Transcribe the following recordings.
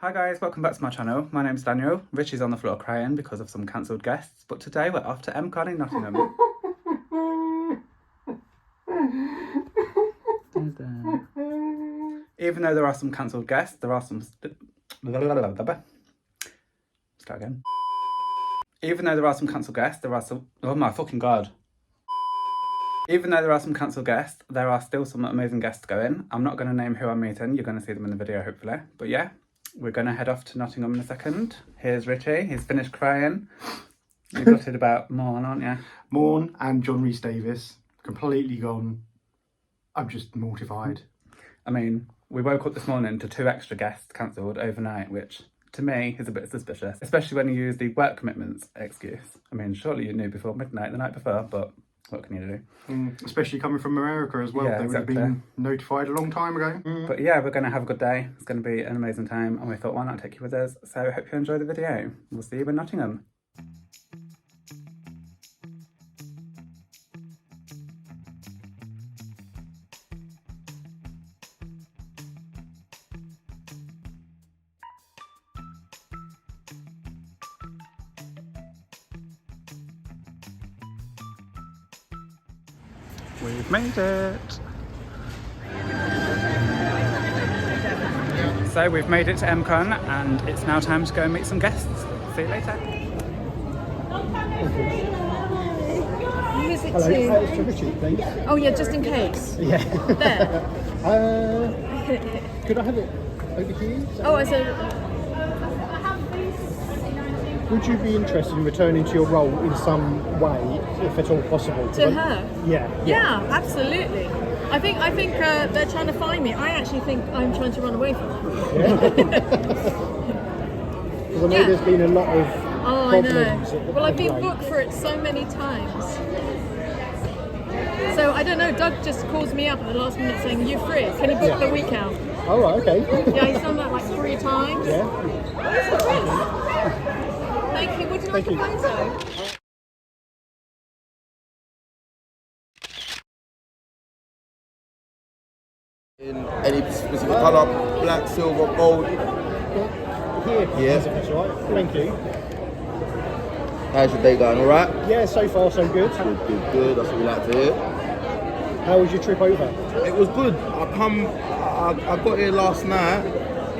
Hi guys, welcome back to my channel. My name's Daniel. Richie's on the floor crying because of some cancelled guests, but today we're off to EmCon in Nottingham. Even though there are some cancelled guests, there are some... Start again. Even though there are some cancelled guests, there are some... Oh my fucking god. Even though there are some cancelled guests, there are still some amazing guests going. I'm not going to name who I'm meeting. You're going to see them in the video, hopefully. But yeah. We're going to head off to Nottingham in a second. Here's Richie. He's finished crying. You gutted about Morn, aren't you? Morn and John Rhys Davies. Completely gone. I'm just mortified. I mean, we woke up this morning to 2 extra guests cancelled overnight, which to me is a bit suspicious. Especially when you use the work commitments excuse. I mean, surely you knew before midnight the night before, but what can you do? Especially coming from America as well. Yeah, they exactly. would have been notified a long time ago. But yeah, we're going to have a good day. It's going to be an amazing time. And we thought, why not take you with us? So I hope you enjoy the video. We'll see you in Nottingham. We've made it! So we've made it to EmCon and it's now time to go and meet some guests. See you later. Who is it Hello, to? it's to Richie, please. Oh yeah, just in case. Yeah. There. Could I have it over here? Oh, I said. Would you be interested in returning to your role in some way, if at all possible? To her? Yeah. Yeah, absolutely. I think they're trying to find me. I actually think I'm trying to run away from them. Because I know there's been a lot of problems. I know. Well, I've been booked for it so many times. So I don't know. Doug just calls me up at the last minute saying, "You free? Can you book the week out?" Oh, right, okay. Yeah, he's done that like 3 times. Yeah. Thank you. Would you like a photo? In any specific colour, black, silver, gold. Here, Yeah. if that's all right. Thank you. How's your day going, alright? Yeah, so far so good. Good, that's what we like to hear. How was your trip over? It was good. I got here last night,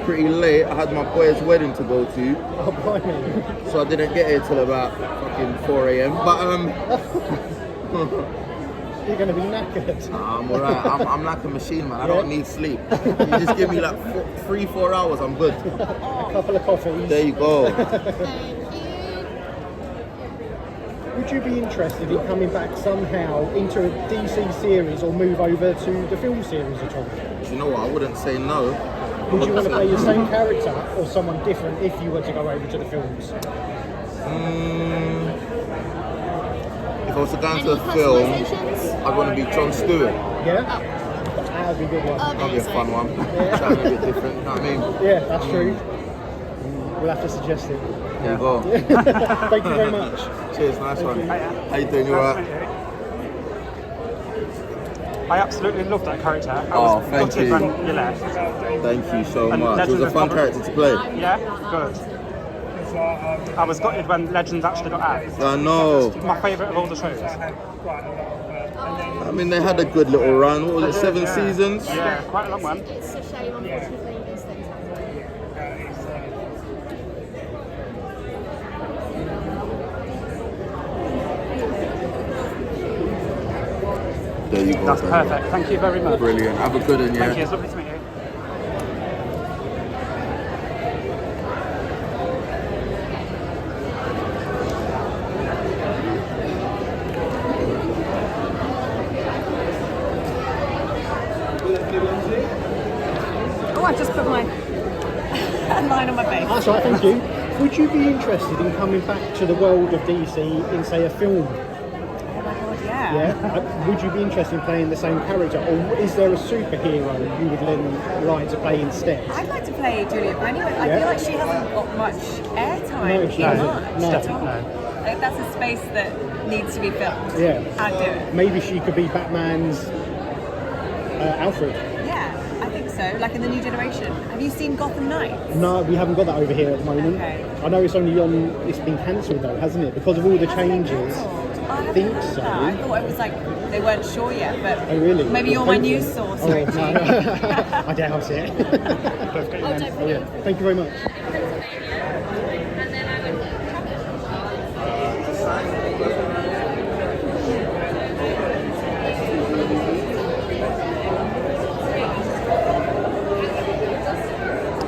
pretty late. I had my boy's wedding to go to, Oh, blimey. so I didn't get here till about fucking 4 AM. But You're going to be knackered. I'm alright. I'm like a machine, man. I don't need sleep. You just give me like 3-4 hours, I'm good. A couple of coffees. There you go. Would you be interested in coming back somehow into a DC series or move over to the film series at all? Do you know what? I wouldn't say no. Would you want to play the same character or someone different if you were to go over to the films? If I was to go into a film, I'd want to be Jon Stewart. Yeah? That would be a good one. That'd be a fun one. Something a bit different, you know what I mean? Yeah, that's true. We'll have to suggest it. There you go. Thank you very much. Cheers, nice one. you. How you doing? You alright? I absolutely loved that character. I Oh, was thank gutted you. when you left. Thank you so And much. It was Legends a of fun Probably- character to play. Yeah, good. I was gutted when Legends actually got out. I know. My favourite of all the shows. I mean, they had a good little run. What was it, 7 seasons? Yeah, quite a long one. It's a shame, unfortunately, these things happen. There you go. That's then. perfect. Thank you very much. Brilliant. Have a good one, yeah? Thank you. It's lovely to meet you. Oh, I just put my line on my face. That's right, thank you. Would you be interested in coming back to the world of DC in, say, a film? Oh my god, yeah. Yeah. Would you be interested in playing the same character, or is there a superhero you would like to play instead? I'd like to play Julia Brany, but I Yeah. feel like she hasn't got much airtime No, in she hasn't. much No. at all. Like, that's a space that needs to be filmed. Yeah. I'd do it. Maybe she could be Batman's Alfred. Yeah, I think so. so, like in the new generation. Have you seen Gotham Knights? No, we haven't got that over here at the moment. Okay. I know it's only on. It's been cancelled though, hasn't it? Because of all the changes. I think heard so. that. I thought it was like they weren't sure yet, but Oh really? maybe you're my news source, Oh, Richie. no. I doubt it. Oh, yeah. Thank you very much.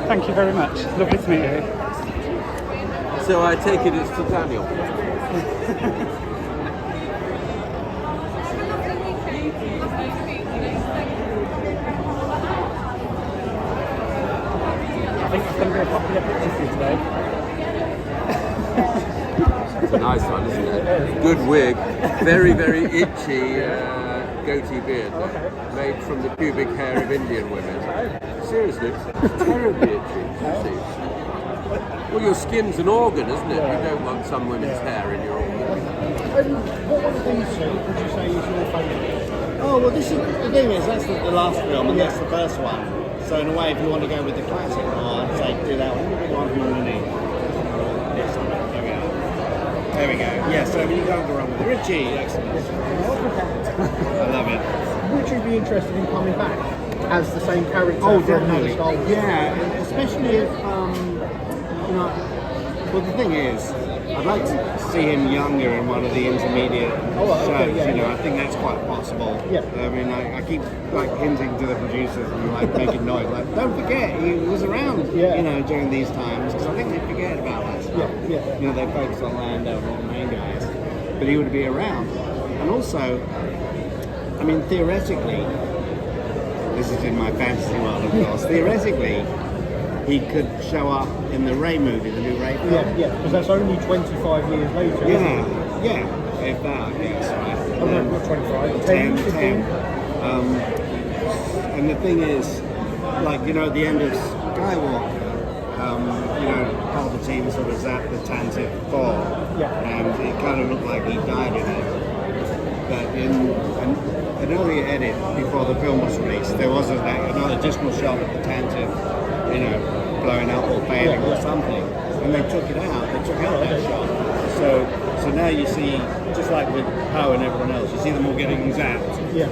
Thank you very much. Lovely to meet you. So I take it it's for Daniel. I think it's going to be a popular picture for you today. It's a nice one, isn't it? Good wig. Very, very itchy goatee beard there, made from the pubic hair of Indian women. Seriously, it's terribly itchy. Seriously. Well, your skin's an organ, isn't it? You don't want some women's hair in your organ. What one of these two would you say is your favourite? Oh, well, this is the thing is that's the last film and that's the first one. So in a way, if you want to go with the classic, I'd say do that one. One underneath. This one. There we go. There we go. Yeah. So you can't go wrong with Ritchie. Excellent. I love it. Would you be interested in coming back as the same character? Oh, from another definitely. Star Wars? Yeah, especially if you know. Well, the thing is, I'd like to see him younger in one of the intermediate okay, shows. yeah, you know, yeah. I think that's quite possible. Yeah. I mean, I keep like hinting to the producers and like making noise, like, don't forget he was around. Yeah. You know, during these times because I think they forget about us. Yeah. You know, they focus on Lando and all the main guys, but he would be around. And also, I mean, theoretically, this is in my fantasy world, of course. Theoretically, he could show up in the Ray movie, the new Ray film. Yeah, because that's only 25 years later. isn't it? Yeah, if that, yes, right. Oh, no, not 25. 10, 15? 10. And the thing is, like, you know, at the end of Skywalker, you know, Palpatine sort of zapped the Tantive 4, and it kind of looked like he died in it. But in an earlier edit before the film was released, there was another additional shot of the Tantive, you know, blowing up or failing or something, and they took it out. They took out that shot. So now you see, just like with Poe and everyone else, you see them all getting zapped. Yeah.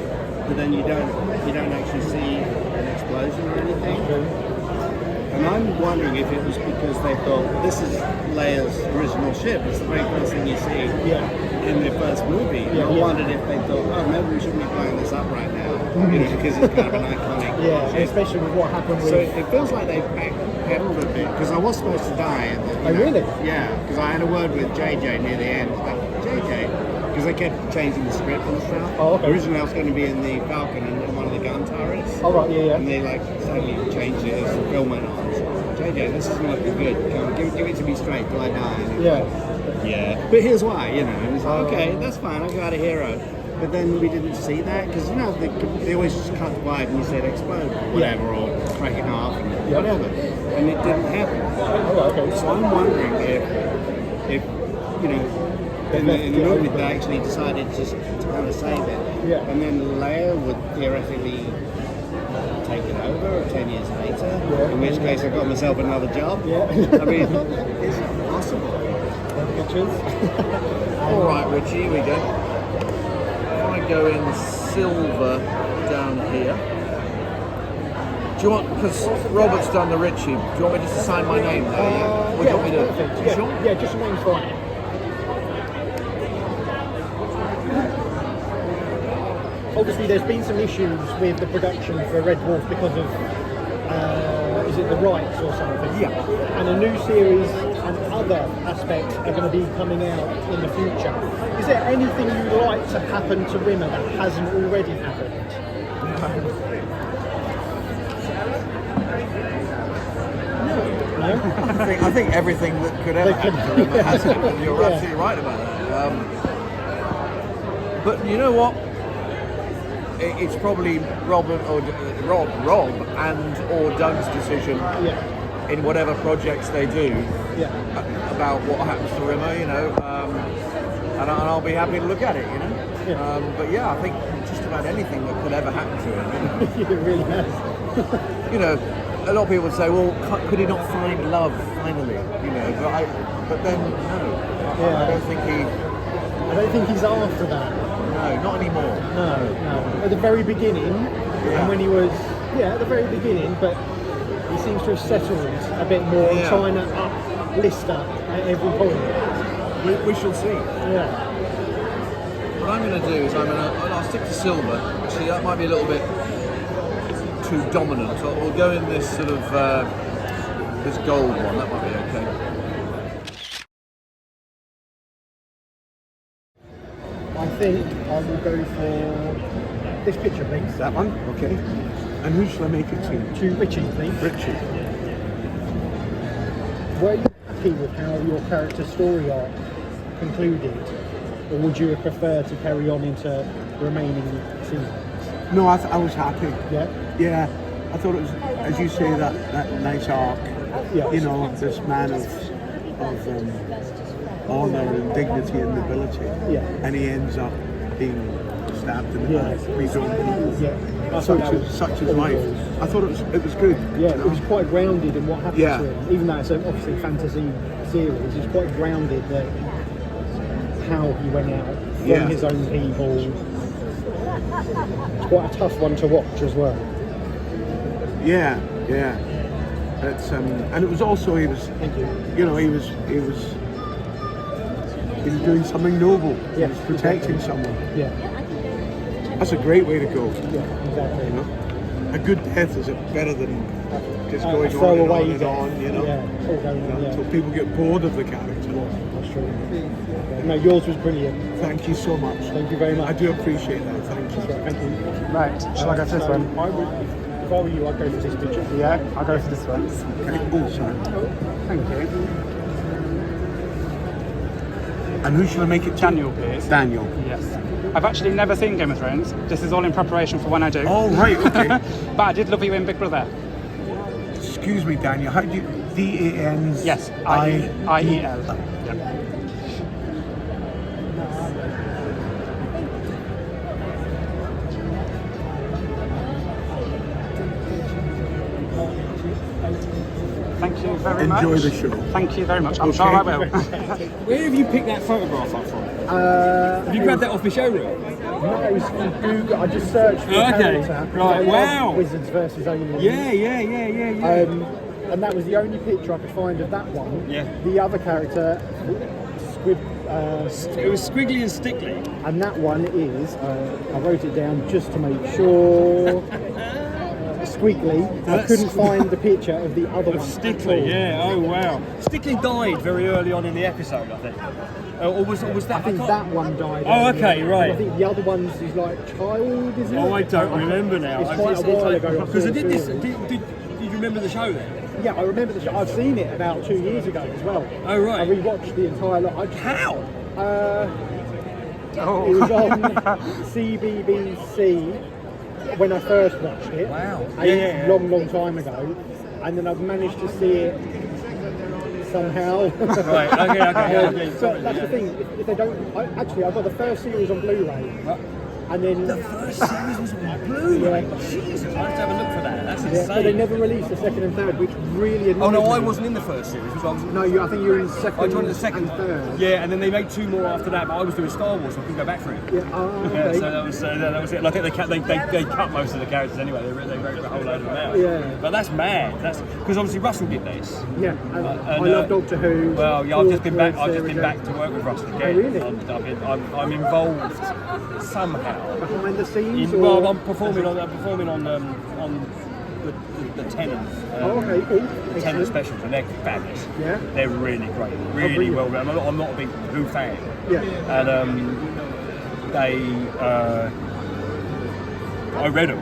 But then you don't actually see an explosion or anything. And I'm wondering if it was because they thought this is Leia's original ship. It's the very first thing you see in the first movie. And I wondered if they thought, oh, maybe we shouldn't be blowing this up right now, you know, because it's kind of an iconic ship. Especially with what happened with. So it feels like they've backpedaled a bit because I was supposed to die. Really? Yeah, because I had a word with JJ near the end. Like, JJ, because they kept changing the script and stuff. Oh, okay. Originally, I was going to be in the Falcon and one of the gun turrets. Oh, right, yeah. And they like suddenly changed it as the film went on. So, JJ, this isn't looking good. Come on, give it to me straight till I die. And yeah. But here's why, you know. And it's like, okay, that's fine. I got a hero. But then we didn't see that because you know they always just cut wide and you said explode or whatever or crack it off and whatever, and it didn't happen. Oh, okay. So I'm wondering if you know. In the movie, they actually decided just to kind of save it. Yeah. And then Leia would theoretically take it over 10 years later, in which case I got myself another job. Yeah. I mean, is it possible? Pictures. All right, Richie, here we go. If I go in silver down here. Do you want, because Robert's done the Ritchie, do you want me just to sign my name there? Yeah? What do you want me to do? Yeah. Sure? Yeah, just your name's fine. Obviously, there's been some issues with the production for Red Dwarf because of, is it the rights or something? Yeah. And a new series and other aspects are going to be coming out in the future. Is there anything you'd like to happen to Rimmer that hasn't already happened? No? I think everything that could ever happen to Rimmer has happened. You're absolutely right about that. But you know what? It's probably Rob and or Doug's decision in whatever projects they do about what happens to Rimmer, you know, and I'll be happy to look at it, you know. But yeah, I think just about anything that could ever happen to him. You know? It really has. you know, a lot of people would say, well, could he not find love finally? You know, but then no, I don't think he's after that. No, not anymore. No. At the very beginning, and when he was, at the very beginning, but he seems to have settled a bit more, trying to uplift her at every point. We shall see. Yeah. What I'm going to do is I'll stick to silver. Actually, that might be a little bit too dominant. So we'll go in this sort of this gold one. That might be okay. I think I will go for this picture, please. That one? Okay. And who shall I make it to? To Ritchie, please. Ritchie. Were you happy with how your character story arc concluded? Or would you have preferred to carry on into remaining seasons? No, I was happy. Yeah? Yeah. I thought it was, as you say, that nice arc. Yeah. You know, this man of honour and dignity and nobility. Yeah. And he ends up being stabbed in the back with his own people. Yeah. Such is life. I thought it was good. Yeah, you know? it was quite grounded in what happened to him. Even though it's obviously a fantasy series, it's quite grounded that how he went out from his own people. It's quite a tough one to watch as well. Yeah. It's and it was also he was doing something noble. He was protecting someone. Yeah. That's a great way to go. Yeah, exactly. You know? A good death is better than just going throw on away and on, you know. Yeah, all going on, Until people get bored of the character. That's true. No, yours was brilliant. Thank you so much. Thank you very much. I do appreciate that. Thank you. Thank you. Right, shall I go for this one? I would, if I were you, I'd go for this picture. Yeah, I'll go for this one. Okay. Oh, sorry. Thank you. And who shall I make it to? Daniel, please. Daniel. Yes. I've actually never seen Game of Thrones. This is all in preparation for when I do. Oh, right, okay. But I did love you in Big Brother. Excuse me, Daniel. How do you... D-A-N... Yes, I-E-L. Yeah. Thank you very much. Enjoy the show. Thank you very much. I'm sure I will. Where have you picked that photograph up from? Have you grabbed that off the showroom? No, it was from Google. I just searched for character. Right, wow. Wizards versus aliens. Yeah. And that was the only picture I could find of that one. Yeah. The other character, it was Squiggly and Stickly. And that one is, I wrote it down just to make sure. Squiggly. I couldn't find the picture of the other one. Stickly, yeah. Oh wow. Stickly died very early on in the episode, I think. Or was that? I think that one died. Oh, okay, right. I think the other one's his child, isn't it? Oh, I don't remember now. It's quite a while ago. Because I did this. Did you remember the show then? Yeah, I remember the show. I've seen it about 2 years ago as well. Oh right. I rewatched the entire lot. How? It was on CBBC when I first watched it. Wow. Long time ago, and then I've managed to see it somehow. Right. Okay. So that's the thing. If they don't, I've got the first series on Blu-ray. And then the first series was on Blu-ray. Jesus, I have to have a look for that. That's insane. But they never released the second and third, which really annoyed me. Oh no, I wasn't in the first series. I think you were in the second. I joined the second and third. Yeah, and then they made 2 more after that. But I was doing Star Wars, so I couldn't go back for it. Yeah. Okay. So that was it. And I think they cut most of the characters anyway. They wrote a whole load of them out. Yeah. But that's mad. That's because obviously Russell did this. Yeah. And I love Doctor Who. Well, yeah, I've just been back to work with Russell again. Oh, really? I'm involved somehow. Behind the scenes? Well, I'm performing on the Tennant. Okay, cool. Tennant specials, and they're fabulous. Yeah. They're really great, really well done. I'm not a big Who fan. Yeah. And I read them.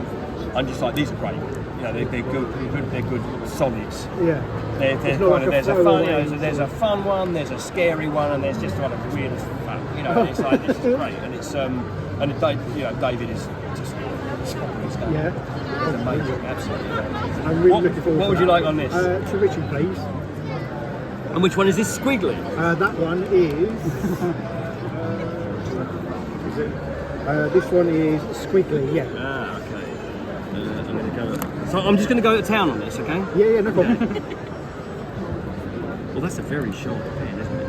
I'm just like, these are great. You know, they're good solids. Yeah. There's a fun one, there's a scary one, and there's just one of the weirdest fun. You know, it's like this is great, and it's David is just his stuff. Yeah. It's amazing, absolutely. I'm really looking forward. What would you like on this? To Ritchie, please. And which one is this? Squiggly. That one is. This one is Squiggly. Yeah. Ah, okay. I'm going to go So I'm just going to go to town on this, okay? Yeah, no problem. Well, that's a very sharp pen, isn't it?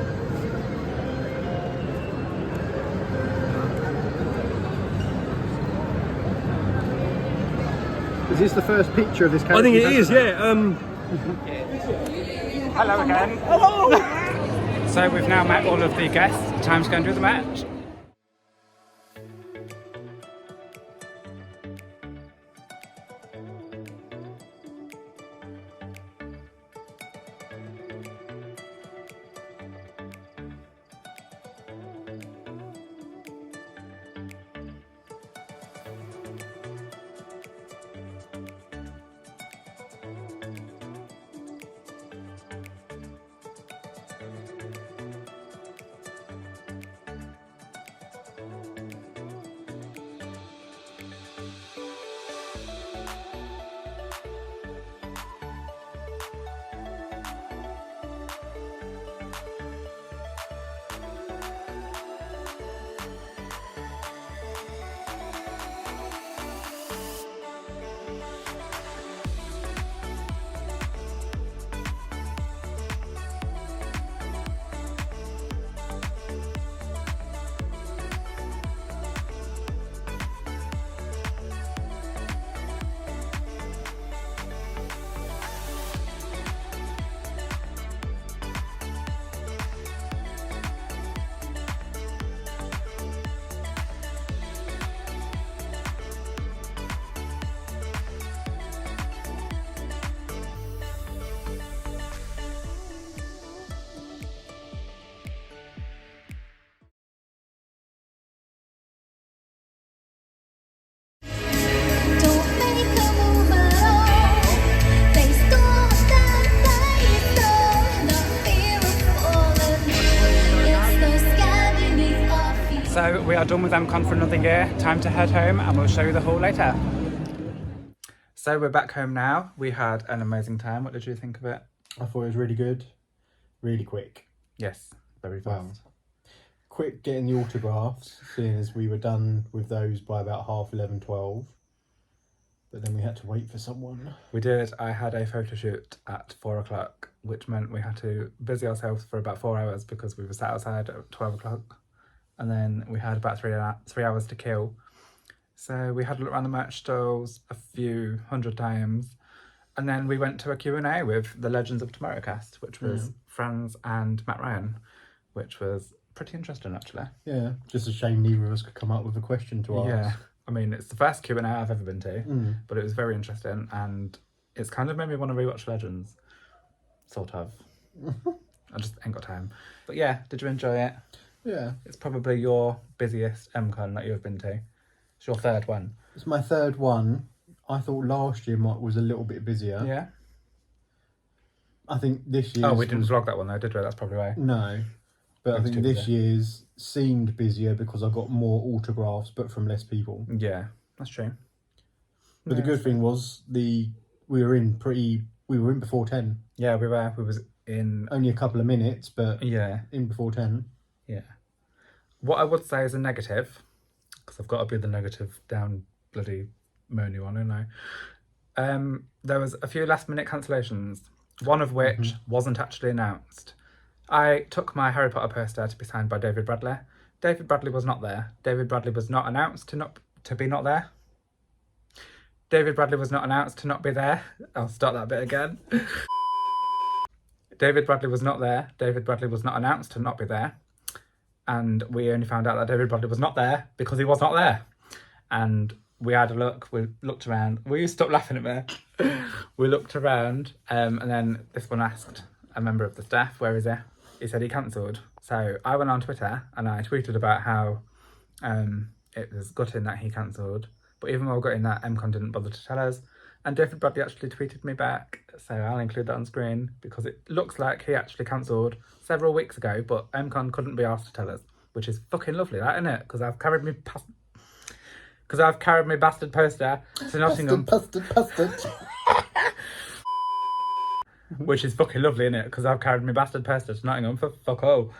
Is this the first picture of this character? I think it you've is, had yeah. Hello again. Hello! So we've now met all of the guests. Time to go and do the match. So we are done with EmCon for another year. Time to head home and we'll show you the hall later. So we're back home now. We had an amazing time. What did you think of it? I thought it was really good, really quick. Yes, very fast. Wow. Quick getting the autographs, seeing as we were done with those by about 11:30, 12. But then we had to wait for someone. We did. I had a photo shoot at 4 o'clock, which meant we had to busy ourselves for about 4 hours because we were sat outside at 12 o'clock. And then we had about 3 hours to kill. So we had a look around the merch stalls a few hundred times. And then we went to a Q&A with the Legends of Tomorrow cast, which was Franz and Matt Ryan, which was pretty interesting, actually. Yeah, just a shame neither of us could come up with a question to ask. Yeah, I mean, it's the first Q&A I've ever been to, but it was very interesting. And it's kind of made me want to rewatch Legends. Sort of. I just ain't got time. But yeah, did you enjoy it? Yeah. It's probably your busiest EmCon that you've been to. It's your third one. It's my third one. I thought last year was a little bit busier. Yeah. I think this year. Oh, we didn't vlog that one though, did we? That's probably why. No. But I think this year's seemed busier because I got more autographs, but from less people. Yeah, that's true. But the good thing was we were in before 10. Yeah, we was in only a couple of minutes, but yeah, in before 10. Yeah. What I would say is a negative, because I've got to be the negative down bloody moany one, don't I? There was a few last minute cancellations, one of which wasn't actually announced. I took my Harry Potter poster to be signed by David Bradley. David Bradley was not there. David Bradley was not announced to be not there. David Bradley was not announced to not be there. I'll start that bit again. David Bradley was not there. David Bradley was not announced to not be there. And we only found out that David Bradley was not there because he was not there. And we had a look, we looked around. Will you stop laughing at me? We looked around and then this one asked a member of the staff, where is he? He said he cancelled. So I went on Twitter and I tweeted about how it was gutting that he cancelled. But even more gutting that EmCon didn't bother to tell us. And David Bradley actually tweeted me back, so I'll include that on screen because it looks like he actually cancelled several weeks ago, but EmCon couldn't be asked to tell us, which is fucking lovely, that, isn't it? Because I've carried my bastard poster to Nottingham. Bastard. Which is fucking lovely, isn't it? Because I've carried my bastard poster to Nottingham for fuck all.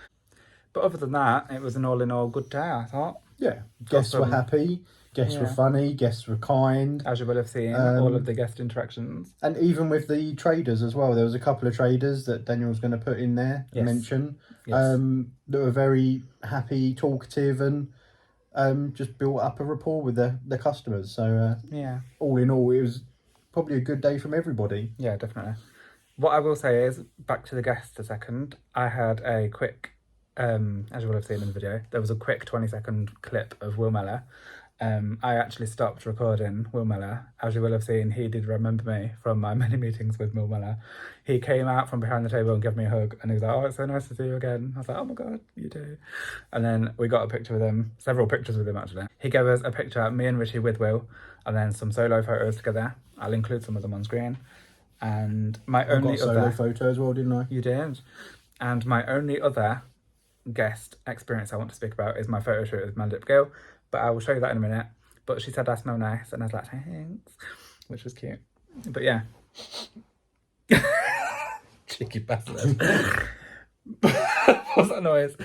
But other than that, it was an all in all good day, I thought. Yeah, guests were happy. Guests were Yeah. funny, guests were kind. As you will have seen, all of the guest interactions. And even with the traders as well, there was a couple of traders that Daniel was going to put in there, Yes. mention, Yes. that were very happy, talkative, and just built up a rapport with the customers. So Yeah. all in all, it was probably a good day from everybody. Yeah, definitely. What I will say is, back to the guests a second, I had a quick, as you will have seen in the video, there was a quick 20-second clip of Will Mellor. I actually stopped recording Will Mellor. As you will have seen, he did remember me from my many meetings with Will Mellor. He came out from behind the table and gave me a hug, and he was like, "Oh, it's so nice to see you again." I was like, "Oh my God, you too." And then we got a picture with him, several pictures with him actually. He gave us a picture, me and Ritchie with Will, and then some solo photos together. I'll include some of them on screen. And my I only got a solo other photo as well, didn't I? You did. And my only other guest experience I want to speak about is my photo shoot with Mandip Gill, but I will show you that in a minute. But she said I smell nice, and I was like, thanks, which was cute. But yeah. Cheeky bastard. What's that noise?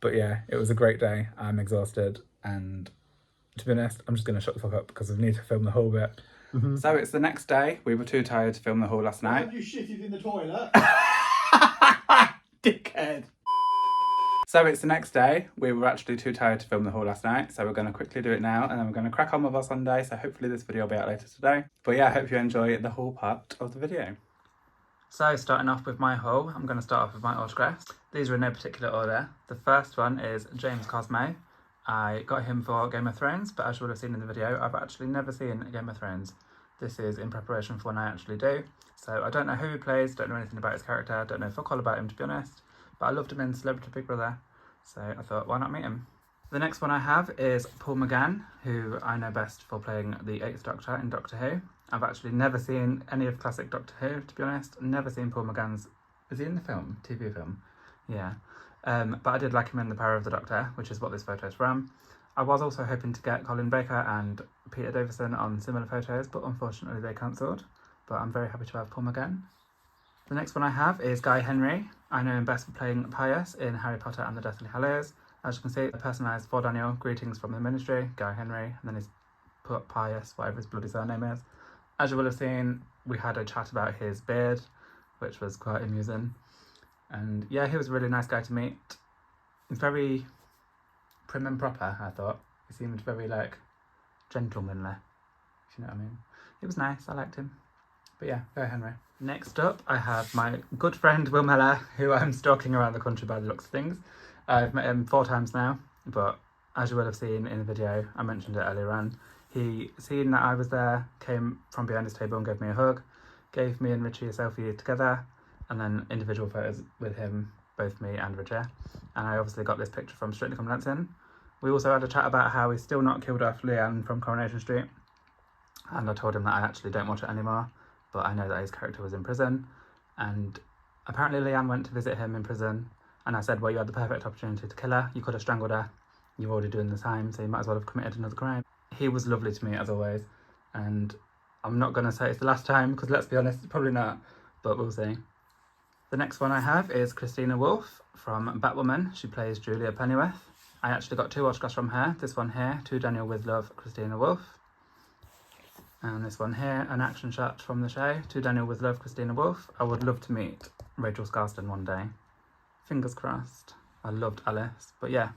But yeah, it was a great day. I'm exhausted, and to be honest, I'm just going to shut the fuck up because I need to film the whole bit. So it's the next day. We were too tired to film the whole last night. Have you shitted in the toilet? Dickhead. So it's the next day. We were actually too tired to film the whole last night, so we're going to quickly do it now, and then we're going to crack on with our Sunday, so hopefully this video will be out later today. But yeah, I hope you enjoy the whole part of the video. So starting off with my haul, I'm going to start off with my autographs. These are in no particular order. The first one is James Cosmo. I got him for Game of Thrones, but as you will have seen in the video, I've actually never seen Game of Thrones. This is in preparation for when I actually do. So I don't know who he plays, don't know anything about his character, don't know fuck all about him to be honest. But I loved him in Celebrity Big Brother, so I thought, why not meet him? The next one I have is Paul McGann, who I know best for playing the 8th Doctor in Doctor Who. I've actually never seen any of classic Doctor Who, to be honest. Never seen Paul McGann's... Is he in the film? TV film? Yeah. But I did like him in The Power of the Doctor, which is what this photo is from. I was also hoping to get Colin Baker and Peter Davison on similar photos, but unfortunately they cancelled. But I'm very happy to have Paul McGann. The next one I have is Guy Henry. I know him best for playing Pius in Harry Potter and the Deathly Hallows. As you can see, I personalised for Daniel, greetings from the ministry, Guy Henry, and then he's put Pius, whatever his bloody surname is. As you will have seen, we had a chat about his beard, which was quite amusing. And yeah, he was a really nice guy to meet. Very prim and proper, I thought. He seemed very, like, gentlemanly, if you know what I mean. It was nice, I liked him. But yeah, Guy Henry. Next up, I have my good friend Will Mellor, who I'm stalking around the country by the looks of things. I've met him 4 times now, but as you will have seen in the video, I mentioned it earlier on, he, seeing that I was there, came from behind his table and gave me a hug, gave me and Ritchie a selfie together, and then individual photos with him, both me and Ritchie. And I obviously got this picture from Strictly Come Dancing. We also had a chat about how he's still not killed off Leanne from Coronation Street, and I told him that I actually don't watch it anymore, but I know that his character was in prison, and apparently Leanne went to visit him in prison, and I said, well, you had the perfect opportunity to kill her, you could have strangled her, you're already doing the time, so you might as well have committed another crime. He was lovely to me as always, and I'm not going to say it's the last time, because let's be honest, it's probably not, but we'll see. The next one I have is Christina Wolfe from Batwoman. She plays Julia Pennyworth. I actually got 2 autographs from her. This one here, to Daniel with love, Christina Wolfe. And this one here, an action shot from the show, to Daniel with love, Christina Wolfe. I would love to meet Rachel Scarston one day. Fingers crossed. I loved Alice. But yeah,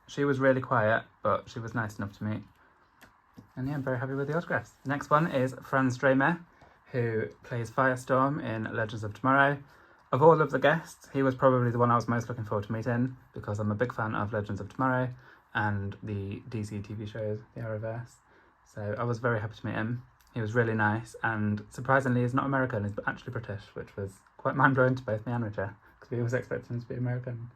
she was really quiet, but she was nice enough to meet. And yeah, I'm very happy with the autographs. The next one is Franz Dramer, who plays Firestorm in Legends of Tomorrow. Of all of the guests, he was probably the one I was most looking forward to meeting, because I'm a big fan of Legends of Tomorrow and the DC TV shows, the Arrowverse. So I was very happy to meet him. He was really nice, and surprisingly he's not American, he's actually British, which was quite mind-blowing to both me and Richard, because we was expecting him to be American.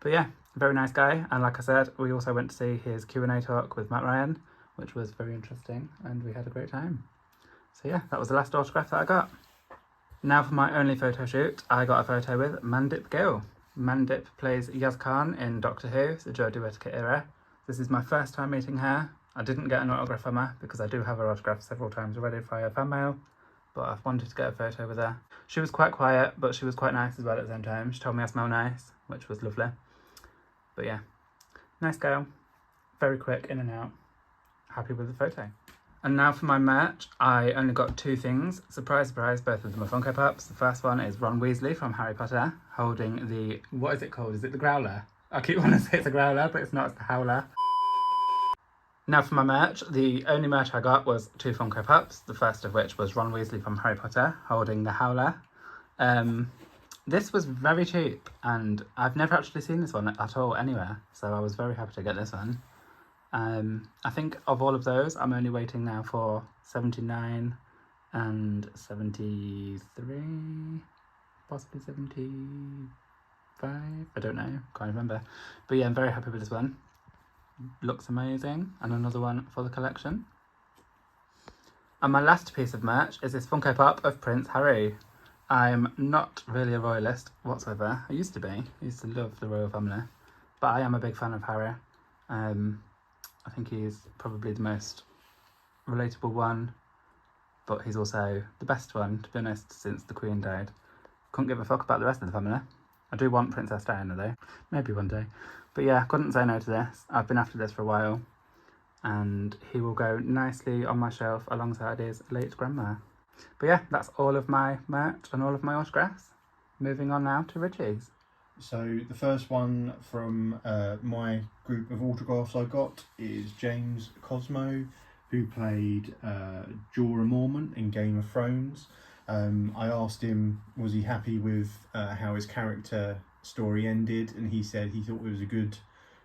But yeah, very nice guy, and like I said, we also went to see his Q&A talk with Matt Ryan, which was very interesting, and we had a great time. So yeah, that was the last autograph that I got. Now for my only photo shoot, I got a photo with Mandip Gill. Mandip plays Yaz Khan in Doctor Who, the Jodie Whittaker era. This is my first time meeting her. I didn't get an autograph from her because I do have her autograph several times already via fan mail, but I've wanted to get a photo with her. She was quite quiet, but she was quite nice as well at the same time. She told me I smell nice, which was lovely. But yeah, nice girl, very quick, in and out. happy with the photo. And now for my merch, I only got 2 things. Surprise, surprise, both of them are Funko Pops. The first one is Ron Weasley from Harry Potter, holding the, what is it called? Is it the Growler? I keep wanting to say it's a Growler, but it's not, it's the Howler. Now for my merch, the only merch I got was 2 Funko Pops, the first of which was Ron Weasley from Harry Potter, holding the Howler. This was very cheap, and I've never actually seen this one at all anywhere, so I was very happy to get this one. I think of all of those, I'm only waiting now for 79 and 73, possibly 75, I don't know, can't remember. But yeah, I'm very happy with this one. Looks amazing, and another one for the collection. And my last piece of merch is this Funko Pop of Prince Harry. I'm not really a royalist whatsoever. I used to be. I used to love the royal family. But I am a big fan of Harry. I think he's probably the most relatable one, but he's also the best one, to be honest, since the Queen died. Couldn't give a fuck about the rest of the family. I do want Princess Diana though, maybe one day. But yeah, couldn't say no to this. I've been after this for a while, and he will go nicely on my shelf alongside his late grandma. But yeah, that's all of my merch and all of my autographs. Moving on now to Ritchie's. So the first one from my group of autographs I got is James Cosmo, who played Jorah Mormont in Game of Thrones. I asked him, was he happy with how his character story ended, and he said he thought it was a good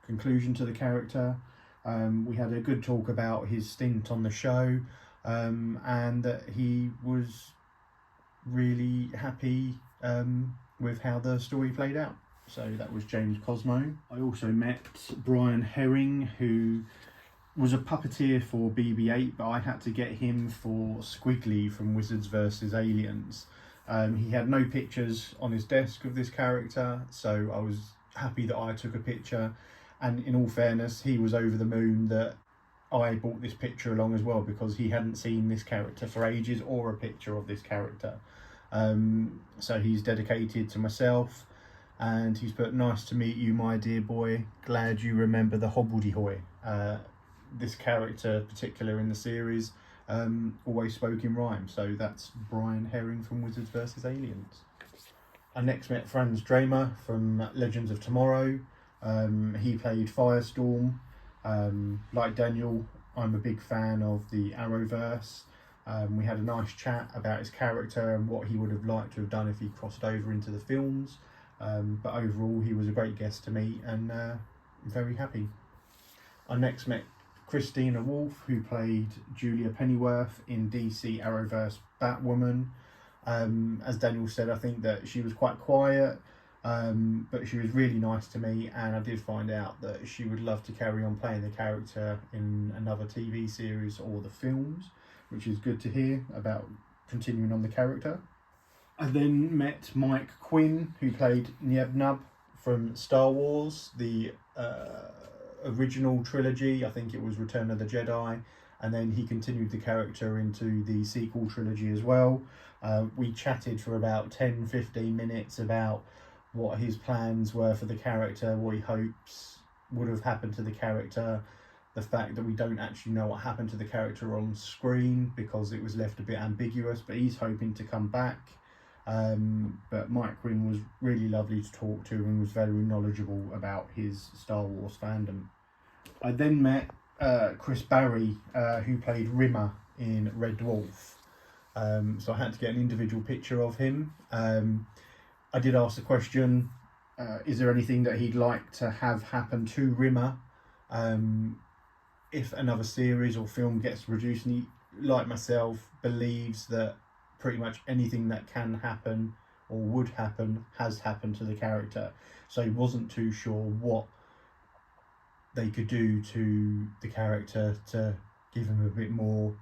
conclusion to the character. We had a good talk about his stint on the show, and that he was really happy with how the story played out. So that was James Cosmo. I also met Brian Herring, who was a puppeteer for BB-8, but I had to get him for Squiggly from Wizards vs. Aliens. He had no pictures on his desk of this character, so I was happy that I took a picture, and in all fairness, he was over the moon that I brought this picture along as well, because he hadn't seen this character for ages, or a picture of this character. So he's dedicated to myself, and he's put, "Nice to meet you, my dear boy. Glad you remember the hobbledehoy." This character, particular in the series, always spoke in rhyme. So that's Brian Herring from Wizards vs. Aliens. I next met Franz Dramer from Legends of Tomorrow. He played Firestorm. Like Daniel, I'm a big fan of the Arrowverse. We had a nice chat about his character and what he would have liked to have done if he crossed over into the films. But overall, he was a great guest to meet, and I'm very happy. I next met Christina Wolfe, who played Julia Pennyworth in DC Arrowverse Batwoman. As Daniel said, I think that she was quite quiet, but she was really nice to me, and I did find out that she would love to carry on playing the character in another TV series or the films, which is good to hear about continuing on the character. I then met Mike Quinn, who played Niebnub from Star Wars, the original trilogy. I think it was Return of the Jedi, and then he continued the character into the sequel trilogy as well. We chatted for about 10-15 minutes about what his plans were for the character, what he hopes would have happened to the character, the fact that we don't actually know what happened to the character on screen because it was left a bit ambiguous, but he's hoping to come back. But Mike Quinn was really lovely to talk to and was very knowledgeable about his Star Wars fandom. I then met Chris Barry, who played Rimmer in Red Dwarf. So I had to get an individual picture of him. I did ask the question, is there anything that he'd like to have happen to Rimmer if another series or film gets produced? And he, like myself, believes that pretty much anything that can happen or would happen has happened to the character. So he wasn't too sure what they could do to the character to give him a bit more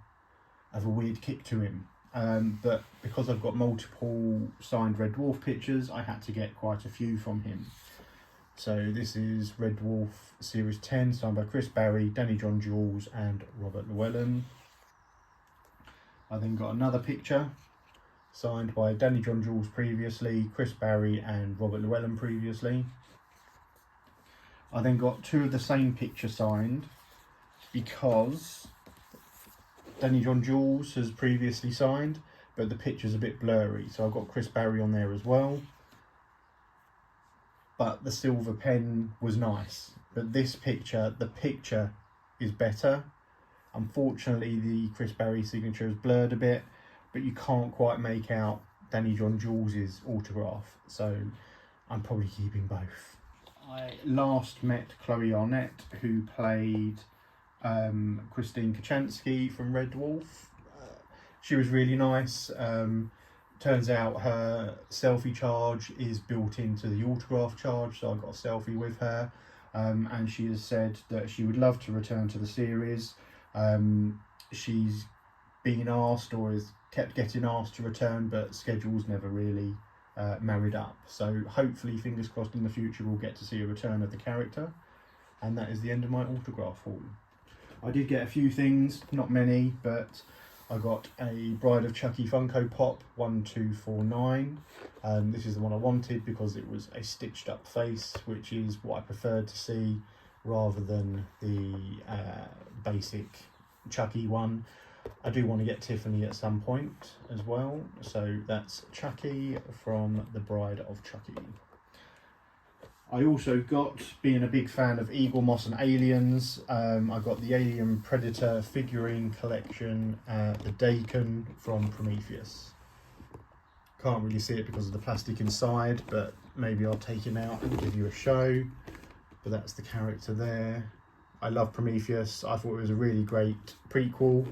of a weird kick to him. But because I've got multiple signed Red Dwarf pictures, I had to get quite a few from him. So this is Red Dwarf Series 10, signed by Chris Barry, Danny John Jules and Robert Llewellyn. I then got another picture signed by Danny John Jules previously, Chris Barry and Robert Llewellyn previously. I then got two of the same picture signed because Danny John Jules has previously signed, but the picture's a bit blurry, so I've got Chris Barry on there as well. But the silver pen was nice. But this picture, the picture is better. Unfortunately, the Chris Barry signature is blurred a bit, but you can't quite make out Danny John Jules' autograph, so I'm probably keeping both. I last met Chloe Arnett, who played Christine Kachansky from Red Dwarf. She was really nice. Turns out her selfie charge is built into the autograph charge, so I got a selfie with her, and she has said that she would love to return to the series. She's been asked, or has kept getting asked to return, but schedules never really married up. So hopefully, fingers crossed, in the future we'll get to see a return of the character. And that is the end of my autograph haul. I did get a few things, not many, but I got a Bride of Chucky Funko Pop 1249. This is the one I wanted because it was a stitched up face, which is what I preferred to see rather than the basic Chucky one. I do want to get Tiffany at some point as well, so that's Chucky from the Bride of Chucky. I also got, being a big fan of Eagle Moss and Aliens, I got the Alien Predator figurine collection, the Dakin from Prometheus. Can't really see it because of the plastic inside, but maybe I'll take him out and give you a show. But that's the character there. I love Prometheus. I thought it was a really great prequel.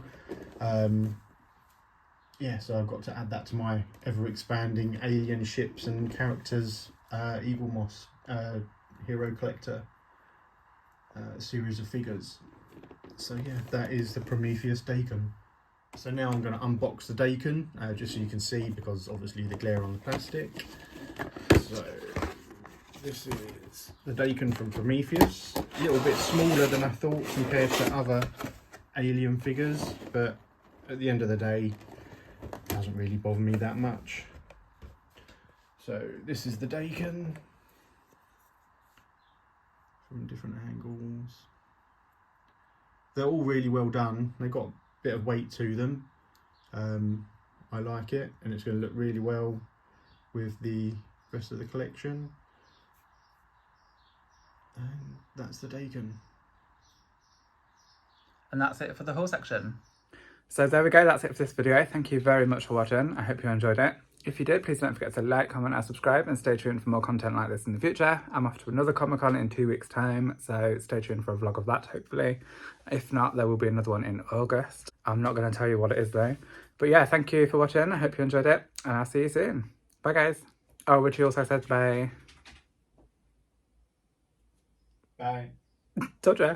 Yeah, so I've got to add that to my ever-expanding alien ships and characters Eagle Moss Hero Collector series of figures. So yeah, that is the Prometheus Dakin. So now I'm going to unbox the Dakin, just so you can see, because obviously the glare on the plastic. So this is the Dakin from Prometheus. A little bit smaller than I thought compared to other alien figures, but at the end of the day, it doesn't really bother me that much. So this is the Dakin from different angles. They're all really well done. They've got a bit of weight to them. I like it, and it's going to look really well with the rest of the collection. And that's the Dakin. And that's it for the haul section. So there we go, that's it for this video. Thank you very much for watching. I hope you enjoyed it. If you did, please don't forget to like, comment and subscribe, and stay tuned for more content like this in the future. I'm off to another Comic-Con in 2 weeks time, so stay tuned for a vlog of that, hopefully. If not, there will be another one in August. I'm not going to tell you what it is though. But yeah, thank you for watching. I hope you enjoyed it, and I'll see you soon. Bye guys. Oh, Richie also said bye. Bye. Told ya.